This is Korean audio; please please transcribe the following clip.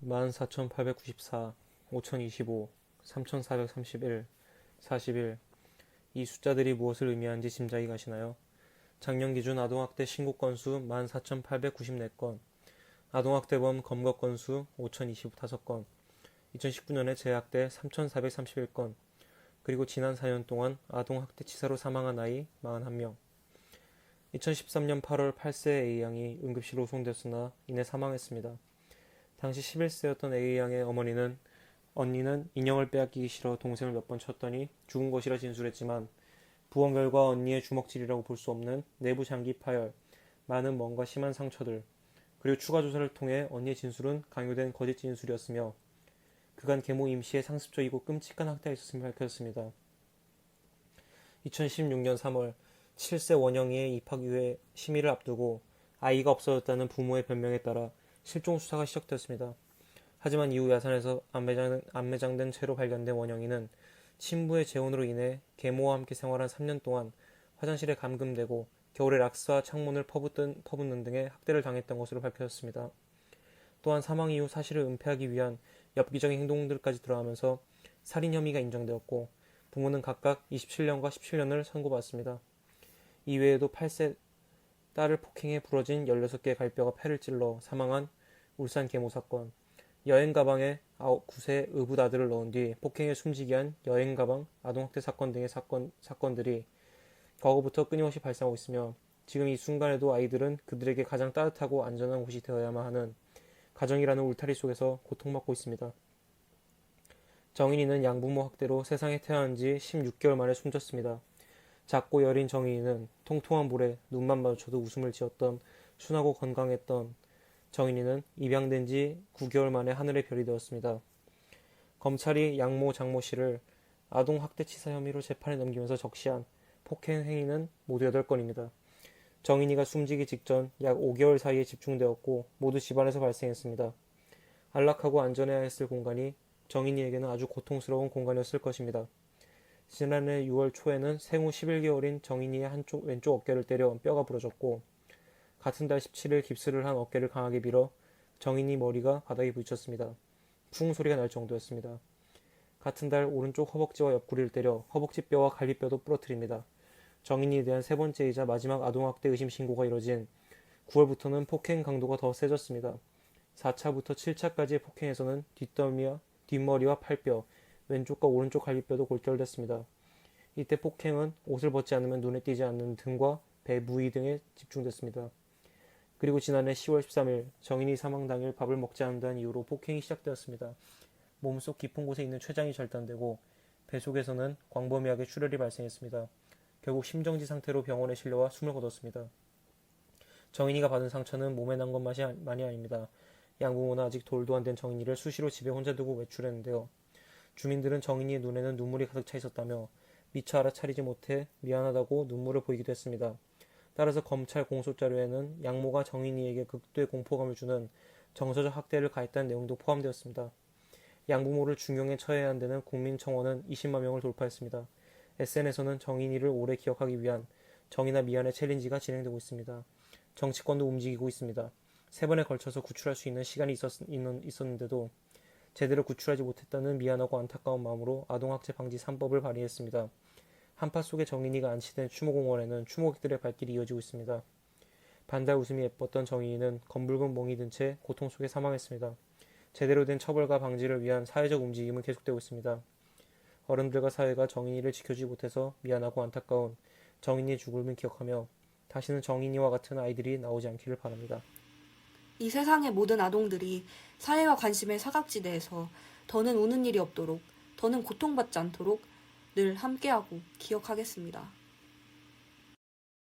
14,894, 5,025, 3,431, 41. 이 숫자들이 무엇을 의미하는지 짐작이 가시나요? 작년 기준 아동학대 신고 건수 14,894건, 아동학대범 검거 건수 5,025건, 2019년에 재학대 3,431건, 그리고 지난 4년 동안 아동학대치사로 사망한 아이 41명. 2013년 8월 8세 A양이 응급실로送됐으나 이내 사망했습니다. 당시 11세였던 A양의 언니는 인형을 빼앗기기 싫어 동생을 몇 번 쳤더니 죽은 것이라 진술했지만 부원 결과 언니의 주먹질이라고 볼 수 없는 내부 장기 파열, 많은 뭔가 심한 상처들, 그리고 추가 조사를 통해 언니의 진술은 강요된 거짓 진술이었으며 그간 계모 임시에 상습적이고 끔찍한 학대가 있었음을 밝혔습니다. 2016년 3월 7세 원영이의 입학 이후에 심의를 앞두고 아이가 없어졌다는 부모의 변명에 따라 실종 수사가 시작되었습니다. 하지만 이후 야산에서 안매장된 채로 발견된 원영이는 친부의 재혼으로 인해 계모와 함께 생활한 3년 동안 화장실에 감금되고 겨울에 락스와 창문을 퍼붓는 등의 학대를 당했던 것으로 밝혀졌습니다. 또한 사망 이후 사실을 은폐하기 위한 엽기적인 행동들까지 들어가면서 살인 혐의가 인정되었고 부모는 각각 27년과 17년을 선고받았습니다. 이외에도 8세 딸을 폭행해 부러진 16개의 갈뼈가 폐를 찔러 사망한 울산 계모 사건, 여행 가방에 9세 의붓 아들을 넣은 뒤 폭행해 숨지게 한 여행 가방 아동학대 사건 등의 사건들이 과거부터 끊임없이 발생하고 있으며 지금 이 순간에도 아이들은 그들에게 가장 따뜻하고 안전한 곳이 되어야만 하는 가정이라는 울타리 속에서 고통받고 있습니다. 정인이는 양부모 학대로 세상에 태어난 지 16개월 만에 숨졌습니다. 작고 여린 정인이는 통통한 볼에 눈만 마주쳐도 웃음을 지었던 순하고 건강했던 정인이는 입양된 지 9개월 만에 하늘의 별이 되었습니다. 검찰이 양모 장모 씨를 아동학대치사 혐의로 재판에 넘기면서 적시한 폭행 행위는 모두 8건입니다. 정인이가 숨지기 직전 약 5개월 사이에 집중되었고 모두 집안에서 발생했습니다. 안락하고 안전해야 했을 공간이 정인이에게는 아주 고통스러운 공간이었을 것입니다. 지난해 6월 초에는 생후 11개월인 정인이의 왼쪽 어깨를 때려 뼈가 부러졌고 같은 달 17일 깁스를 한 어깨를 강하게 밀어 정인이 머리가 바닥에 부딪혔습니다. 쿵 소리가 날 정도였습니다. 같은 달 오른쪽 허벅지와 옆구리를 때려 허벅지 뼈와 갈비뼈도 부러뜨립니다. 정인이에 대한 세 번째이자 마지막 아동학대 의심 신고가 이뤄진 9월부터는 폭행 강도가 더 세졌습니다. 4차부터 7차까지의 폭행에서는 뒷머리와 팔뼈, 왼쪽과 오른쪽 갈비뼈도 골절됐습니다. 이때 폭행은 옷을 벗지 않으면 눈에 띄지 않는 등과 배, 무의 등에 집중됐습니다. 그리고 지난해 10월 13일 정인이 사망 당일 밥을 먹지 않는다는 이유로 폭행이 시작되었습니다. 몸속 깊은 곳에 있는 췌장이 절단되고 배 속에서는 광범위하게 출혈이 발생했습니다. 결국 심정지 상태로 병원에 실려와 숨을 거뒀습니다. 정인이가 받은 상처는 몸에 난 것만이 아닙니다. 양부모는 아직 돌도 안 된 정인이를 수시로 집에 혼자 두고 외출했는데요. 주민들은 정인이의 눈에는 눈물이 가득 차 있었다며 미처 알아차리지 못해 미안하다고 눈물을 보이기도 했습니다. 따라서 검찰 공소자료에는 양모가 정인이에게 극도의 공포감을 주는 정서적 학대를 가했다는 내용도 포함되었습니다. 양부모를 중형에 처해야 한다는 국민청원은 20만 명을 돌파했습니다. SNS에서는 정인이를 오래 기억하기 위한 정인아 미안해 챌린지가 진행되고 있습니다. 정치권도 움직이고 있습니다. 3번에 걸쳐서 구출할 수 있는 시간이 있었는데도 제대로 구출하지 못했다는 미안하고 안타까운 마음으로 아동학대 방지 3법을 발의했습니다. 한파 속에 정인이가 안치된 추모공원에는 추모객들의 발길이 이어지고 있습니다. 반달 웃음이 예뻤던 정인이는 검붉은 멍이 든 채 고통 속에 사망했습니다. 제대로 된 처벌과 방지를 위한 사회적 움직임은 계속되고 있습니다. 어른들과 사회가 정인이를 지켜주지 못해서 미안하고 안타까운 정인이의 죽음을 기억하며 다시는 정인이와 같은 아이들이 나오지 않기를 바랍니다. 이 세상의 모든 아동들이 사회와 관심의 사각지대에서 더는 우는 일이 없도록, 더는 고통받지 않도록 늘 함께하고 기억하겠습니다.